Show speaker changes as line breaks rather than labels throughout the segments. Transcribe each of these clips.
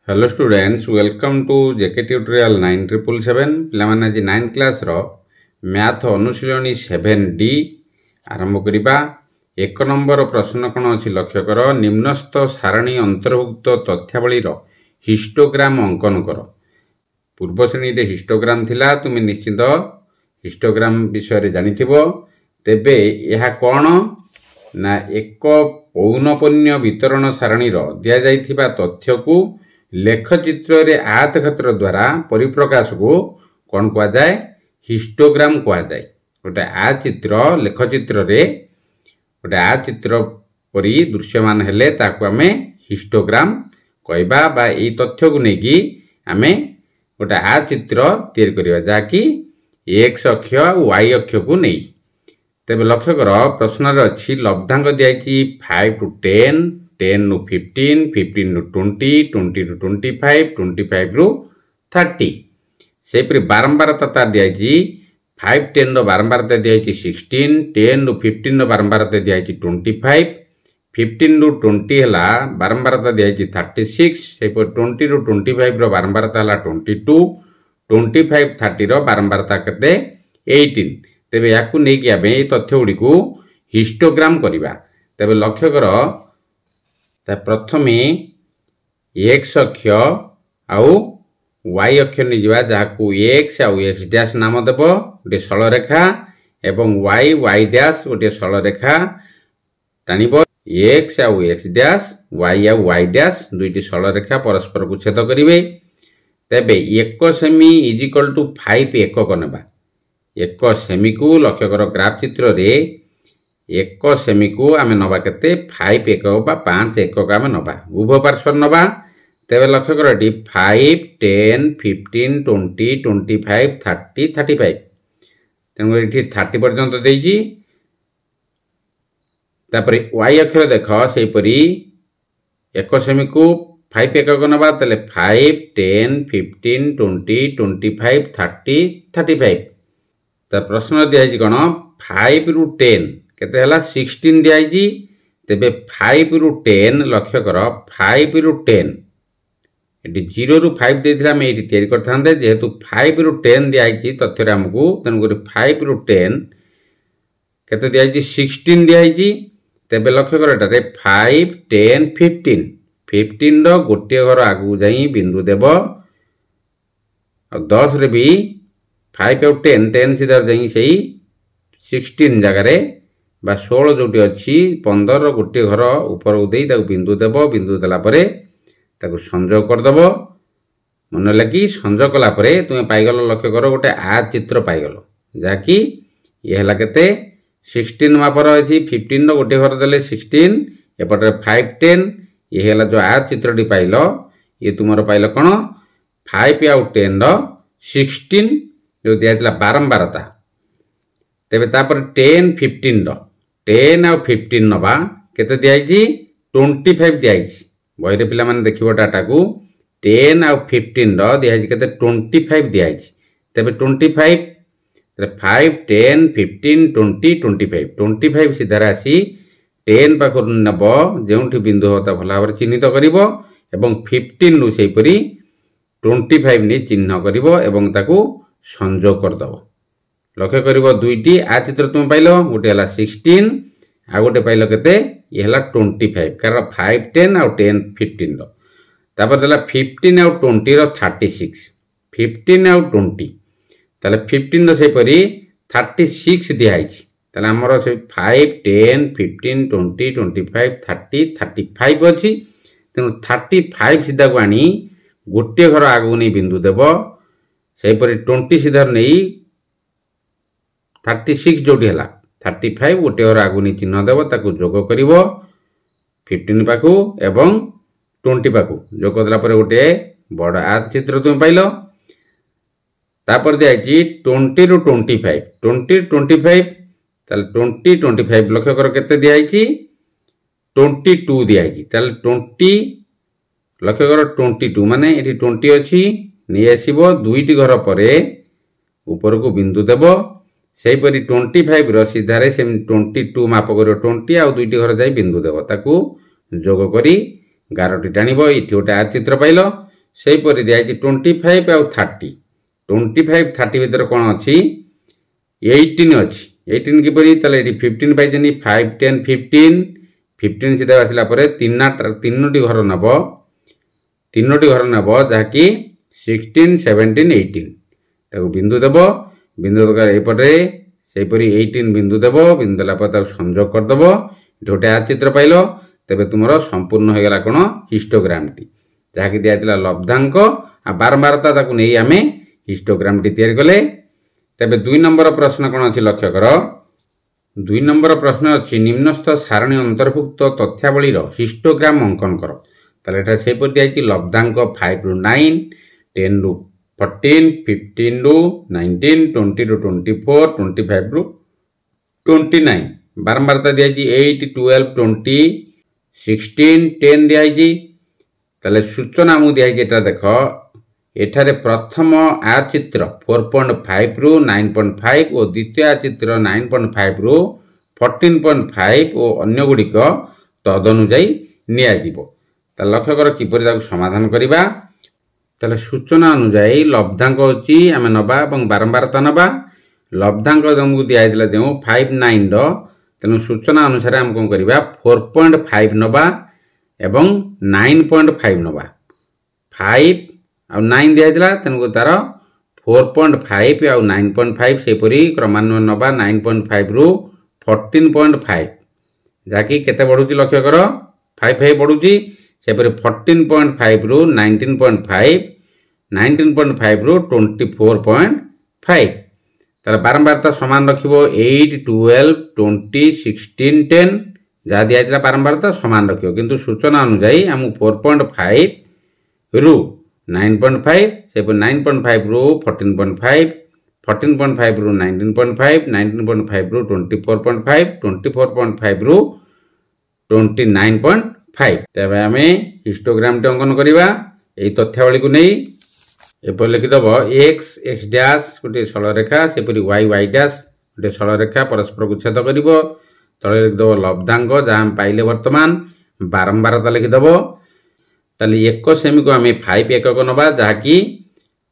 Hello students, welcome to JK tutorial 9777 पिलामाने आज 9th class रो math अनुशीलनी 7D आरंभ करिबा। एक नंबर प्रश्न कोन अछि लक्ष्य कर। निम्नस्थ सारणी अंतर्भुक्त तथ्यावली रो हिस्टोग्राम अंकन कर। पूर्व श्रेणी रे हिस्टोग्राम थिला, तुम निश्चित हिस्टोग्राम विषय रे जानिथिबो। तेबे यहा कोन ना एक पौनपुन्य वितरण सारणी रो दिया जाइथिबा तथ्य को लेखचित्र रे आयत क्षेत्र द्वारा परिप्रकाश को कौन कह जाए, हिस्टोग्राम कह जाए। गोटे आयत चित्र लेखचित्र रे गोटे आयत चित्र परी दृश्यमान हेले ताकू आमे हिस्टोग्राम कहबा बा एई तथ्य को नेकी आमे गोटे आयत चित्र तैयार करिबा जाकी x अक्ष y अक्ष को नै। तेबे लक्ष्य कर प्रश्न रे अछि लब्धांक दियाछि 5 to 10, 10 to 15, 15 to 20, 20 to 25, 25 to 30। सेपरि बारंबारता तार दियाछि 5 10 रो बारंबारता दियाछि 16, 10 to 15 रो बारंबारता दियाछि 25, 15 to 20 हला बारंबारता दियाछि 36, सेपरि 20 to 25 रो बारंबारता हला 22, 25 30 रो बारंबारता केते 18। तेबे याकू नै कि आबे तथ्य गुडी को हिस्टोग्राम करिबा। तेबे लक्ष्य कर ता प्रथमे x अक्ष आउ y अक्ष नि जिवा जाकू x आउ x डैश नाम देबो गोटे सरल रेखा एवं y डैश गोटे सरल रेखा टानिबो। x आउ x डैश y आउ y डैश दुईटी सरल रेखा परस्पर को छेद करिवे। तेबे 1 सेमी इक्वल टू 5 एकक नेबा। 1 सेमी को लक्ष्य कर ग्राफ चित्र रे 1 सेमी को आमे नबा केते 5 एकक बा 5 एकक आमे नबा उभय पार्श्व नबा। तेबे लक्ष्य कर 5 10 15 20 25 30 35 तेनु एठी 30 पर्यंत देइजी। तापरे y अक्ष देख सेहि परी 1 सेमी को 5 एकक नबा तले 5 10 15 20 25 30 35। त प्रश्न दियाजी कोन 5 रु 10 केते हला 16 दियाजी। तेबे 5 रु 10 लक्ष्य कर 5 रु 10 एटी 0 रु 5 देथिला मे एटी तयारी करथांदे जेहेतु 5 रु 10 दियाजी तथ्य रे हमकु तन गुरी 5 रु 10 केते दियाजी 16 दियाजी। तेबे लक्ष्य कर एटारे 5 10 15 15 रो गोटे घर आगु जाई बिंदु देबो और 10 रे भी 5 और 10 सीधा जाई सही 16 जगह रे बा 16 जोटी अछि 15 रो गोटे घर ऊपर उदेई ताकू बिंदु देबो। बिंदु देला परे ताकू संयोग कर देबो। मन लगी संयोग कला परे तुमे पाइगलो लक्ष्य करो गोटे आयत चित्र पाइगलो जाकी ये हला केते 16 मापर अछि 15 रो गोटे घर देले 16 एपटे 5 10 ये हला जो आयत चित्रटी पाइलो ये तुमरो पाइलो कोन 5 और 10 रो 16 जो दियातला बारंबारता। तेबे तापर 10 15 रो 10 और 15 नबा केते दियाइजी 25 दियाइजी। बही रे पिला माने देखिबो डाटा को 10 और 15 रो दियाइजी केते 25 दियाइजी। तेबे 25 तेरे 5 10 15 20 25 25 सीधा राशि 10 पाखर नबो जेउठी बिंदु होता भला भाବରେ चिन्हित करिवो एवं 15 नु सेहि परी 25 नि चिन्ह करिवो एवं ताकू संयोग कर दबो। लक्ष्य करिवो दुईटी आ चित्र तुम पाइलो गोटे हला 16 आ गोटे पाइलो केते ये हला 25 कारण 5 10 और 10 15 रो। तापर देला 15 और 20 रो 36 15 और 20 ताले 15 रो से परी 36 दियाइछि। ताले हमरो से 5 10 15 20 25 30 35 अछि। तेनु 35 सीधा को आनी गोटे घर आगु नै बिंदु देबो सेहि परी 20 सीधा नै 36 जोटी हला 35 गोटे घर आगु नै चिन्ह देबो ताकू जोग करिवो 15 पाखु एवं 20 पाखु जोग दला परे गोटे बड़ आयत चित्र तुम पाइलो। तापर दियाछि 20 रु 25 20 25 ताले 20 25 लक्ष्य कर केते दियाछि 22 दियाछि। ताले 20 लक्ष्य कर 22 माने एठी 20 अछि नै आसीबो दुईटी घर परे ऊपर को बिंदु देबो सेहि परी 25 रो सीधा रे सेम 22 माप करियो 20 आ दुईटी घर जाई बिंदु देबो ताकू जोग करी 11टी टाणीबो। एठी गोटे आयत चित्र पाइलो सेहीपरि दिखाई 25 आउ 30 25 30 भितर कौन अच्छी 18 अच्छी 18 किपरि ताले एठी 15 पाइछनी 5 10 15 15 सीधा आसला परे तीनोटी घर नब जहाँकि 16 17 18 ताको बिंदु देव बिंदु दरकार एपटे सेहीपरि 18 बिंदु देव बिंदु देला पर ताको संयोग करदेव गोटे आ चित्र पाइल तेबे तुमर संपूर्ण हो गला कोन हिस्टोग्राम टी जहाँकि दिया लब्धांक आ बारंबारता ताको नहीं आमे हिस्टोग्राम टी तैयार कले। तेबे 2 नंबर प्रश्न कौन अच्छी लक्ष्य कर 2 नंबर प्रश्न अच्छी निम्नस्थ सारणी अंतर्भुक्त तथ्यावलीर हिस्टोग्राम अंकन कर ताले एटा सेहीपरि दिया लब्धांक 5 रु 9 10 रु 14 15 रु 19 20 रु 24 25 रु 29 बारंबारता दिया 8 12 20 16 10 दिया ताले सूचना मु दिया देख एठारे प्रथम आ चित्र 4.5 रु 9.5 और द्वितीय चित्र 9.5 रु 14.5 और अन्य गुड़िक तदनुजाई नियाजिबो। लक्ष्य कर किपरि ताकु समाधान करिबा ताले सूचना अनुजाई लब्धांक होची आमे नबा एवं बारंबारता नबा लब्धांक तुमको दिया जो 5 9 तेणु सूचना अनुसार आम कौन करिबा 4.5 नबा एवं 9.5 नबा 5 आ 9 दिया तेणुक तार 4.5 आ 9.5 सेपरी क्रमान्वय नबा 9.5 रु 14.5 जहाँकि केते बढ़ुची लक्ष्य कर 5 5 बढ़ुची सेपरी 14.5 रु 19.5 19.5 रु 24.5 तार बारंबारता समान रखिबो 8 12 20 16 10 जहाँ दिया बारंबारता समान रखिबो किंतु सूचना अनुसार आम 4.5 रु 9.5 से 9.5 रु 14.5 14.5 रु 19.5 19.5 रु 24.5 24.5 रु 29.5 तेबे आमे हिस्टोग्राम टे अंकन करिबा एई तथ्यावली को नहीं एपर लिखिदब x x डैश गोटे सरल रेखा सेपरि y y डैश गोटे सरल रेखा परस्पर को छेद करिवो तळे लिखिदब लब्धांक जहाँ पाइले वर्तमान बारंबारता लिखिदब ताली 1 सेमी को आमे 5 एकक नबा जहाँकि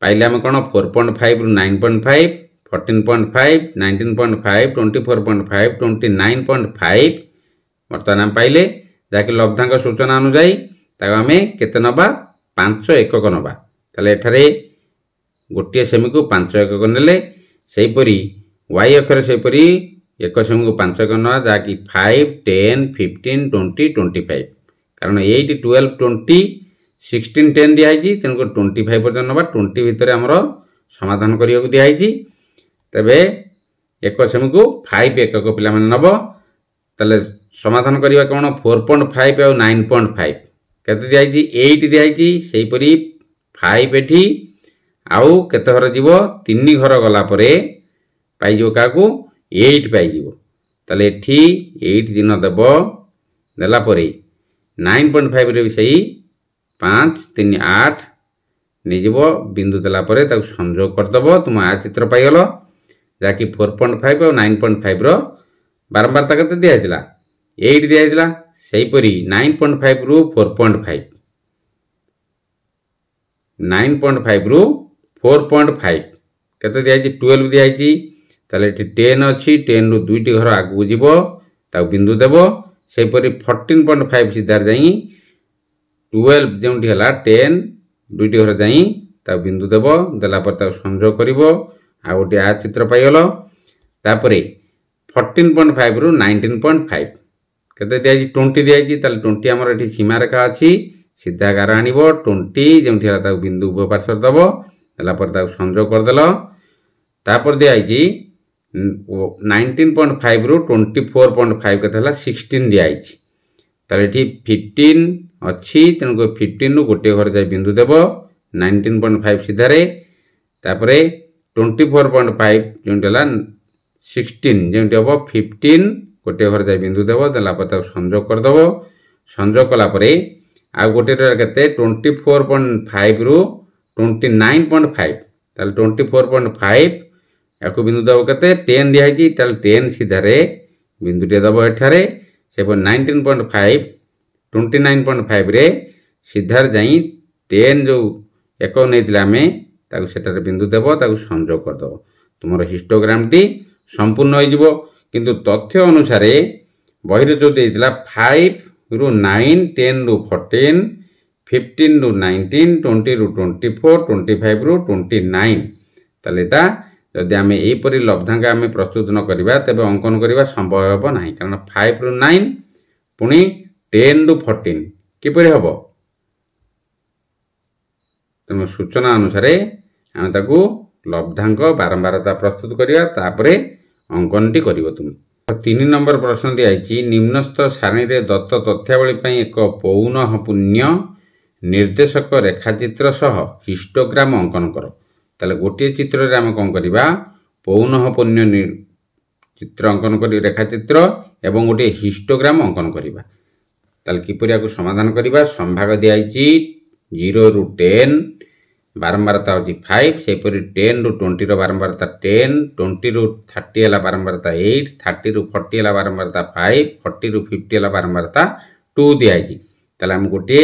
पाइले आमे कोन 4.5 रु 9.5 14.5 19.5 24.5 29.5 वर्तमान आम पाइले जहाँकि लब्धांक सूचना अनुसार ताको आमे केते नबा 5 एकक नबा ताले एठारे गोटे सेमी को 5 एकक नेले सेहीपरि y अक्षर सेहीपरि 1 सेमी को 5 एकक नबा जहाँकि 5 10 15 20 25 कारण 8 12 20 16 10 दिखाई तेणुक 25 पर्यटन ना 20 भितर आमर समाधान करने को दिखाई तेबे 1 सेमी को 5 एकक पिला नब ताले समाधान करवा कौन 4.5 और 9.5 केते दिखाई 8 दिखाई सेहीपरि 5 एठी आउ केते घर जीव 3 घर गला परे पाइजो काकू 8 पाइजो ताले एठी 8 दिन देव देला परे 9.5 रे भी सही 5 3 8 निजीव बिंदु देला परे ताकू संयोग करदेव तुम आ चित्र पाइगल जहाँकि 4.5 और 9.5 रो बारंबारता केते दिया 8 दिया सेहीपरि 9.5 रु 4.5 9.5 रु 4.5 केते दिया 12 दिया ताले 10 अच्छी 10 रु 2 घर आगू जीव ताकू बिंदु देव सेहीपरि 14.5 सीधार जाई 12 जोटी है 10 दुईटी घर जाई बिंदु देव देला पर संयोग कर आ गोटे आ चित्र पाइगल तापर 14.5 रु 19.5 केते दिया 20 दिया 20 आमर ये सीमा रेखा अच्छी सीधा गार आण 20 जोटी है बिंदु उपपार्श्व दब देला पर संयोग करदेल तापर दिया 19.5 रु 24.5 केते 16 दिया ताले 15 अच्छी तेणुक 15 रु गोटे घर जाए बिंदु देव 19.5 सीधारे तापर 24.5 जोटी है 16 जोटी हम 15 गोटे घर जाए बिंदु देव देला पर संयोग करदेव संयोग कलापर आ गोटे के 24.5 रु 29.5 ताले 24.5 या बिंदु देव के 10 दिखाई 10 सीधारे बिंदुटे दब एठारे से 19.5 29.5 रे सीधार जाई 10 जो 1 नहीं आम सेटार बिंदु देव संजोग करदेव तुम हिस्टोग्राम टी संपूर्ण हो किंतु तथ्य अनुसार बही जो 5 रु 9 10 रु 14 15 रु 19 20 रु 24 25 रु 29 ताले जदि आम यहीपरि लब्धांक आम प्रस्तुत न करवा तेज अंकन करने संभव हे ना कारण 5 रु 9 पुणी 10 रु 14 किपर हम तेणु सूचना अनुसार आम ताकू लब्धांक बारंबारता प्रस्तुत करवा अंकन टी कर तुम 3 नंबर प्रश्न दिखाई निम्नस्थ सारणी रे दत्त तथ्यावली एक पौनःपुन्य निर्देशक रेखाचित्र सह हिस्टोग्राम अंकन कर ताले गोटे चित्र रे आम कौन करवा पौनःपुन्य चित्र अंकन कर रेखाचित्र एवं गोटे हिस्टोग्राम अंकन करवा ताले किपरि आकु समाधान करवा संभाग दिखाई 0 रु 10 बारंबारता होची 5 सेपरि 10 रु 20 रो बारंबारता 10 20 रु 30 हला बारंबारता 8 30 रु 40 हला बारंबारता 5 40 रु 50 हला बारंबारता 2 दियाई ताले हम गोटे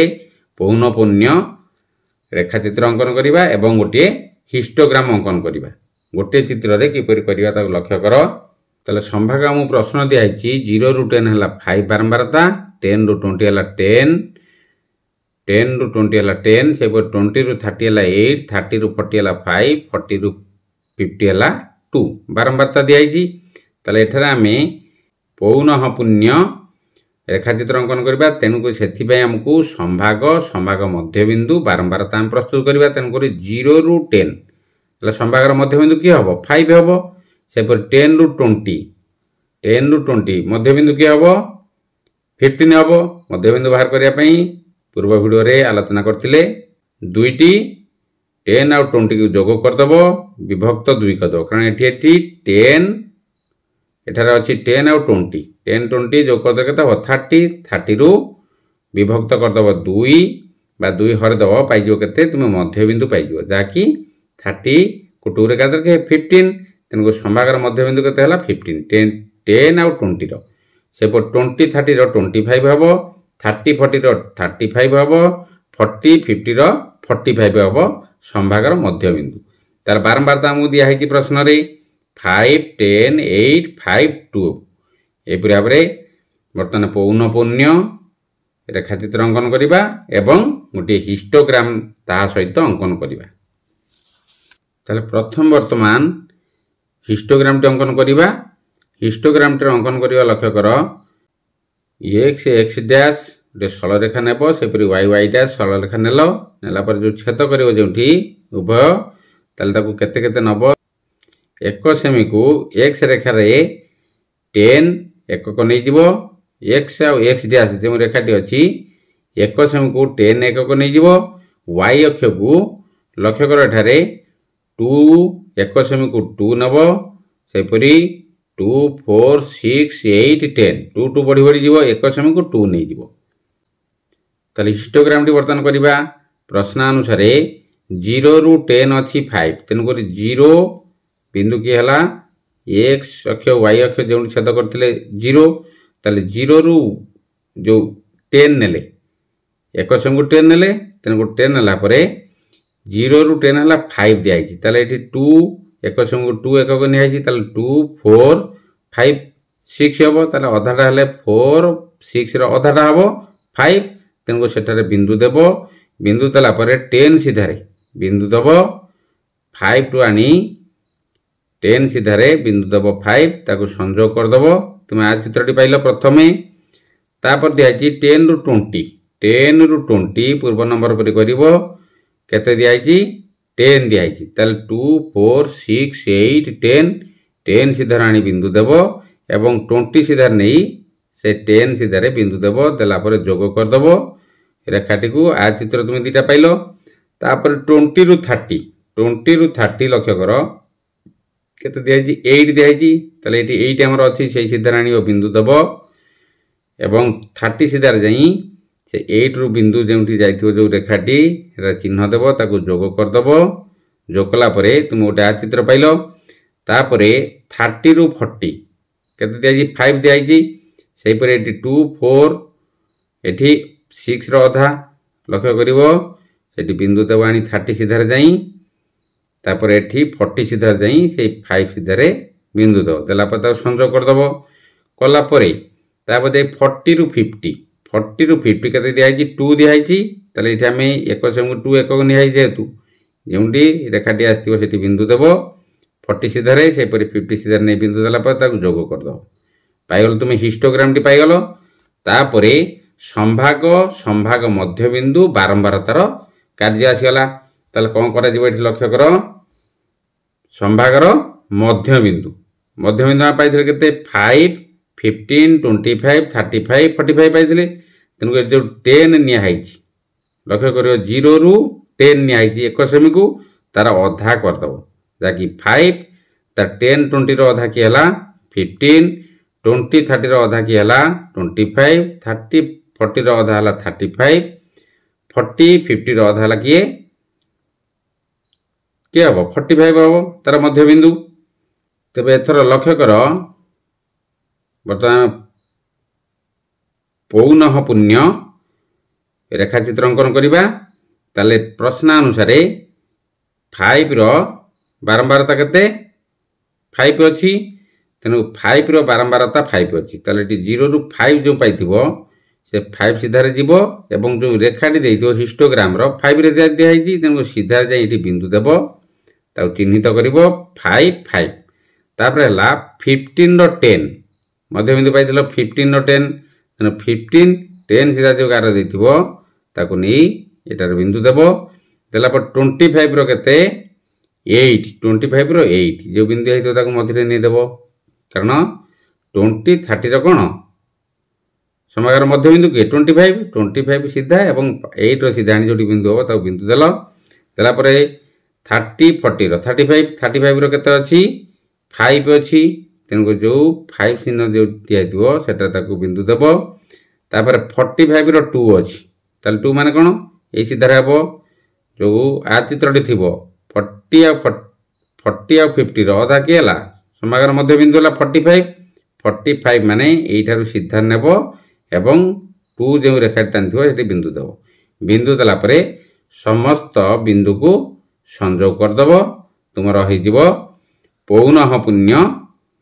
पौनःपुन्य रेखाचित्र अंकन करवा एवं गोटे हिस्टोग्राम अंकन करवा गोटे चित्र रे किपरि करवा ताको लक्ष्य कर ताले संभाग हम प्रश्न दियाई 0 रु 10 हला 5 बारंबारता 10 रु 20 हला 10 10 रु 20 हला 10 से 20 रु 30 हला 8 30 रु 40 हला 5 40 रु 50 हला 2 बारंबारता दियाई ताले एठारे आमे पौनःपुन्य रेखाचित्र अंकन करबा तेनुको सेथिबाय हमकु संभाग संभाग मध्यबिंदु बारंबारता हम प्रस्तुत करबा तेनुको 0 रु 10 ताले संभागर मध्यबिंदु की हबो 5 हबो से 10 रु 20 मध्यबिंदु की हबो 15 हबो मध्यबिंदु बाहर करिया पई पूर्व वीडियो रे आलोचना करथिले दुईटी 10 और 20 को जोग करदबो विभक्त 2 करदबो कारण एठी 10 एठारे अछि 10 और 20 10 20 जोग करदे केता हो 30 30 रु विभक्त करदबो 2 बा 2 हर दबो पाइ जो केते तुम मध्य बिंदु पाइ जो जाकी 30 को 2 रे कादर के 15 तनको संभागर मध्य बिंदु केते हला 15 10 और 20 रो से 20 30 रो 25 हबो 30 40 रो 35 हबो 40 50 रो 45 हबो संभागर मध्य बिंदु तार बारंबारता हमु दिया है कि प्रश्न रे 5 10 8 5 2 एपरि भाबरे वर्तमान पौनःपुन्य रेखाचित्र अंकन करबा एवं गोटे हिस्टोग्राम ता सहित अंकन करबा ताले प्रथम वर्तमान हिस्टोग्राम टे अंकन करबा हिस्टोग्राम टे अंकन करबा लक्ष्य कर एक्स एक्स डैश गोटे सरल रेखा नेब सेपरि वाई वाई डैश सरल रेखा नेला पर जो छेद करिवो जेउठी उभय ताले ताकू केते केते नब 1 सेमी को एक्स रेखा रे 10 एकक नै जिवो एक्स आ एक्स डैश जे रेखाटी अछि 1 सेमी को 10 एकक नै जिवो वाई अक्ष को लक्ष्य कर एठारे 2 1 सेमी को 2 नब सेपरि 2 4 6 8 10 2 2 बढ़ी बढ़ी जीवो 1 सेमी को 2 नहीं जीवो ताले हिस्टोग्राम टी वर्तन करबा प्रश्न अनुसार 0 रु 10 अछि 5 तेनु करी 0 बिंदु की हला x अक्ष y अक्ष जो छेद करथिले 0 ताले 0 रु जो 10 नेले 1 सेमी को 10 नेले तेनु को 10 नला परे 0 रु 10 हला 5 दिया छि ताले एठी 2 1 सेमी को 2 एकक नै आछि ताले 2 4 5 6 हबो ताले अधाटा हले 4 6 रो अधाटा हबो 5 तेनको सेटारे बिंदु देबो बिंदु तला परे 10 सीधारे बिंदु दबो 5 टू आनी 10 सीधारे बिंदु दबो 5 ताको संयोग कर दबो तुम आ चित्रटी पाइलो प्रथमे तापर दियाछि 10 रु 20 पूर्व नंबर पर करिवो केते दियाछि 10 दियाछि ताले 2 4 6 8 10 10 सीधार आनी बिंदु देव एवं 20 सीधार नहीं से 10 सीधार बिंदु देव देला पर जोग करदेव रेखाटी को आ चित्र तुम दीटा पाइल तापर 20 रु 30 लक्ष्य कर केते दियाछि 8 दियाछि ताले एटी 8 हमर अछि सेही सीधार आनी बिंदु देव एवं 30 सीधार जाई से 8 रु बिंदु जेउठी जाइथिबो जो रेखाटी रा चिन्ह देव ताको जोग करदेव जोग कला परे तुम गोटे आ चित्र पाइल तापरे 30 रु 40 केते दियाछि 5 दियाछि सेही परे एटी 2 4 एठी 6 रो अधा लक्ष्य करिवो सेठी बिंदु देव आनी 30 सीधार जाई तापर एठी 40 सीधार जाई से 5 सीधारे बिंदु देव देला पर ताको संयोग कर दबो कला परे तापर 40 रु 50 केते दिया है 2 दिया है तले एठी हमें 1 सेमी 2 एकक निया है जेतु जेउंडी रेखाटी आस्तिबो सेठी बिंदु देबो 40 सीधारे से परि 50 सीधारे नै बिंदु देला पर ताको जोग कर दो पाइगल तुमे हिस्टोग्राम टी पाइगलो तापरे संभाग मध्य बिंदु बारंबारतार कार्य आसीगला ताले कोन करा जिवो एठी लक्ष्य करो संभागर मध्य बिंदु आ पाइथिले केते 5 15 25 35 45 पाइथिले तेनु जो 10 निया हाइछि लक्ष्य करियो 0 रु 10 निया हाइछि 1 सेमी को तार अधा कर दबो जाकी 5 तार 10 20 रो अधा की हला 15 20 30 रो अधा की हला 25 30 40 रो अधा हला 35 40 50 रो अधा हला किए के हबो 45 हबो तार मध्य बिंदु तबे एथर लक्ष्य कर वर्तमान पौनः पुण्य रेखा चित्र अंकन करिबा ताले प्रश्न अनुसार 5 रो बारंबारता केते 5 अछि तेनु 5 रो बारंबारता 5 अछि ताले 0 रु 5 जो पाइथिबो से 5 सीधारे जीवो एवं जो रेखाटी देइथिबो हिस्टोग्राम रो 5 रे दिया हैछि तेनु सीधा जाई एठी बिंदु देबो ताउ चिन्हित करिवो 5 5 तापर हला 15 रो 10 मध्य बिंदु पाइथिलो 15 रो 10 तेनु 15 10 सीधा जो गार देइथिबो ताकु नै एटार बिंदु देबो देला पर 25 रो केते 8 25 रो 8 जो बिंदु हैतो ताकु मध्य नै देबो कारण 20 30 रो कोन समागर मध्य बिंदु के 25 सीधा एवं 8 रो सीधा जोटी बिंदु हो ताकु बिंदु देलो देला परे 30 40 रो 35 रो केते अछि 5 अछि तेनको जो 5 चिन्ह जो दिया दिबो सेटा ताकु बिंदु देबो तापर 45 रो 2 अछि ताल 2 माने कोन ए सीधा हेबो जो आ चित्रटी थिबो 40 आ 50 रो अधा के हला समागर मध्य बिंदु हला 45 माने एठारु सीधा नेबो एवं 2 जो रेखा टानथिबो सेठी बिंदु देबो बिंदु देला परे समस्त बिंदु को संयोग कर दबो तुमर रहि जिवो पौनः पुण्य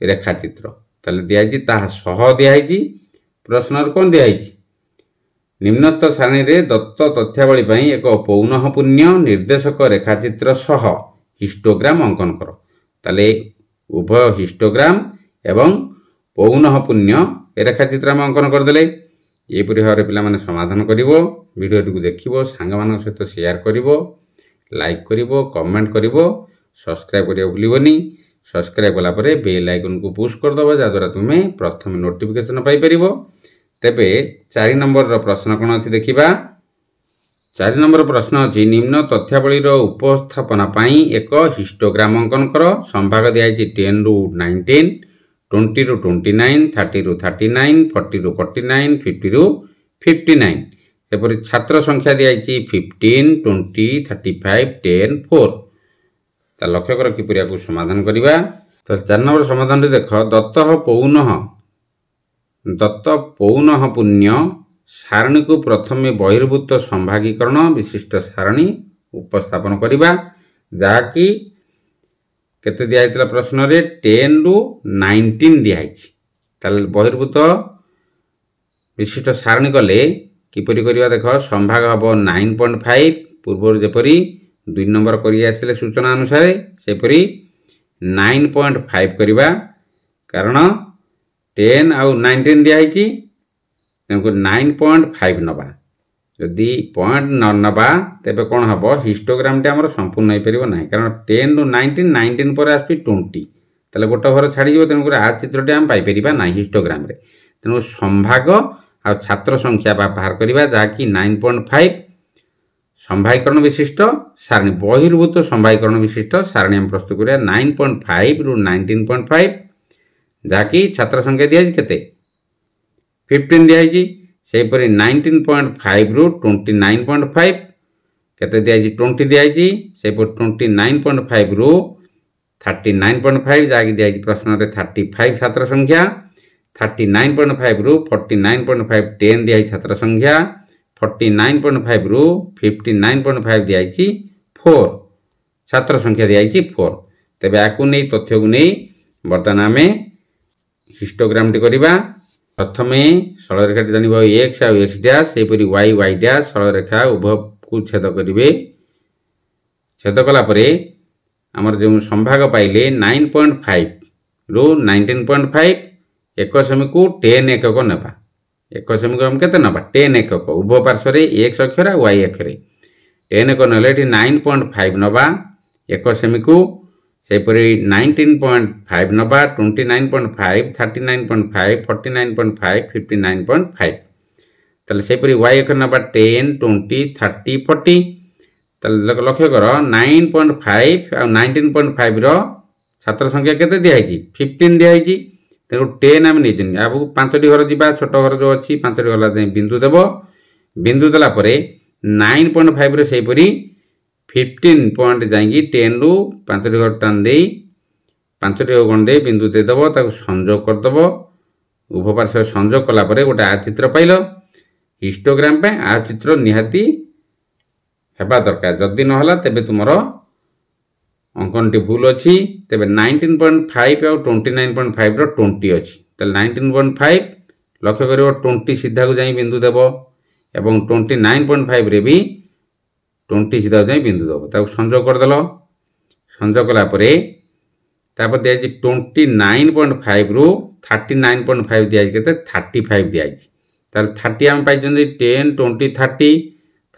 रेखा चित्र ताले दिया छि ता सह दिया छि प्रश्न कोन दिया छि निम्नस्थ सारणी रे दत्त तथ्यावली पई एक पौनः पुण्य निर्देशक रेखा चित्र सह हिस्टोग्राम अंकन करो ताले उभय हिस्टोग्राम एवं पौनः पुण्य रेखा चित्र हम अंकन कर देले एपरि भाव पिला माने समाधान करिवो वीडियो को देखिवो सांग मानक सहित शेयर करिवो लाइक करिवो कमेंट करिवो सब्सक्राइब करिया भूलिबोनी सब्सक्राइब कला परे बेल आइकन को पुश कर दबो जा द्वारा तुमे प्रथम नोटिफिकेशन पाई परिवो तेबे 4 नंबर रो प्रश्न कोन अछि देखिबा 4 नंबर प्रश्न अछि निम्न तथ्यावली रो उपस्थापना पई एक हिस्टोग्राम अंकन करो संभाग दिया छि 10 रु 19 20 रु 29 30 रु 39 40 रु 49 50 रु 59 सेपरि छात्र संख्या दिया छि 15 20 35 10 4 ता लक्ष्य कर कि पुरिया को समाधान करिबा तो 4 नंबर समाधान रे देखो दत्त पौनः पुण्य सारणी को प्रथमे बहिर्भूत संभागीकरण विशिष्ट सारणी उपस्थापन करिबा जाकी केते दिया हैतला प्रश्न रे 10 रु 19 दिया हैछि ताल बहिर्भूत विशिष्ट सारणी कले किपरि करिवा देखो संभाग हबो 9.5 पूर्व जेपरि 2 नंबर करि आसिले सूचना अनुसार सेपरि 9.5 करिवा कारण 10 आउ 19 दिया हैछि तेनको 9.5 नबा यदि पॉइंट न नबा तेबे कोन हबो हिस्टोग्राम टे हमर संपूर्ण नै परिबो नै कारण 10 रु 19 पर आसी 20 तले गोटा घर छाडी जिवो तेनको आ चित्रटे हम पाई परिबा नै हिस्टोग्राम रे तेनो संभाग आ छात्र संख्या बाहर करिबा जाकी 9.5 संभागीकरण विशिष्ट सारणी बहिर्भूत संभागीकरण विशिष्ट सारणी हम प्रस्तुत करिया 9.5 रु 19.5 जाकी छात्र संख्या दिया केते 15 दिया छि सेपरि 19.5 रु 29.5 केते दिया छि 20 दिया छि सेपरि 29.5 रु 39.5 जाकी दिया छि प्रश्न रे 35 छात्र संख्या 39.5 रु 49.5 10 दिया छि छात्र संख्या 49.5 रु 59.5 दिखाई 4 छात्र संख्या दिखाई 4 तेबे आकु नहीं तथ्य को नहीं बर्तमान आम हिस्टोग्राम टी करिबा प्रथमे सरल रेखा टी जानिबो x आ x डैश सेपरि y y डैश सरल रेखा उभय को छेद करिवे छेद कला परे हमर जो संभाग पाइले 9.5 रु 19.5 एक सेमी को 10 एकक नेबा एक सेमी को हम केते नबा 10 एकक उभय पार्श्व रे x अक्षर y अक्षर 10 एकक नले 9.5 नबा एक सेमी को सेपरि 19.5 नबा 29.5 39.5 49.5 59.5 तले सेपरि y अक्षर नबा 10 20 30 40 तले लक्ष्य कर 9.5 आ 19.5 रो छात्र संख्या केते दिहाई 15 दिहाई तेणु 10 आम नहीं आगु 5टी घर जा छोट घर जो अच्छी 5टी घर बिंदु देव बिंदु देला 9.5 रे सेपरि 15 पॉइंट जाइए 10 रु 5टी घर टान दे 5टी गण दे बिंदु देदेव ताको संजोग करदेव उभय पार्श्व संजोग कला गोटे आ चित्र पाइल हिस्टोग्राम पे आ चित्र निहाती हेबा दरकार जदि नहला तेबे तुमरो अंकन टी भूल अच्छी तेबे 19.5 और 29.5 रो 20 अच्छी तले 19.5 लक्ष्य करिवो 20 सीधा को जाई बिंदु देव एवं 29.5 रे भी 20 सीधा जाई बिंदु देव ताको संजोग कर देलो संजोग कला परे तापर दिया 29.5 रु 39.5 दिया केते 35 दिया ताले 30 हम पाइ 10 20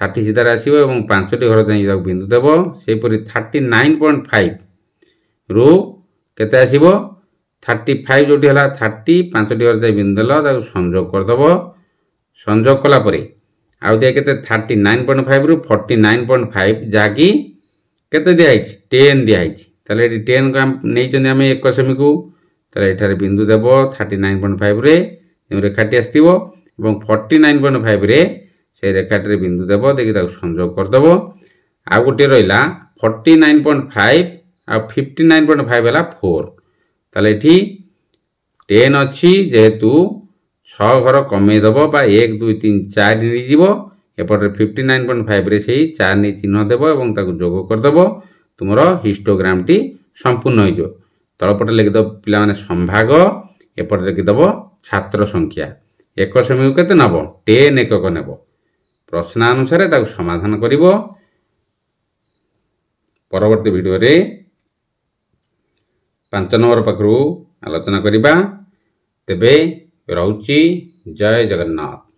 30 सीधार आसो और 5टी घर जाए बिंदु देव सेपरि 39.5 रु केते आसीबो 35 जोटी हला 30 5टी घर जाए बिंदु देल ताको संजोग करदेव संजोग कला परे आउ दिया केते 39.5 रु 49.5 जाकी केते दिया 10 दिया ताले 10 को नहीं चंदी हमें एक सेमी को ताले एठारे बिंदु देव 39.5 रे रेखाटी आस्तिबो एवं 49.5 रे से रेखाटी बिंदु देव देखि ताको संजोग करदेव आ गोटे रहिला 49.5 आ 59.5 हला 4 ताले एठी 10 अछि जेहेतु 6 घर कमे देव बा 1 2 3 4 नि जीवो एपटे 59.5 रे सेही 4 नि चिन्ह देव एवं ताको जोग करदेव तुमरो हिस्टोग्राम टी संपूर्ण हो जो तलपटे लिखि दो पिला माने संभाग एपटे लिखि दबो छात्र संख्या एक सेमी केते नबो 10 एकक नेबो प्रश्नानुसार ताको समाधान करिवो परवर्ती वीडियो रे 5 नंबर पाखरु आलोचना करिबा तेबे रहउची जय जगन्नाथ।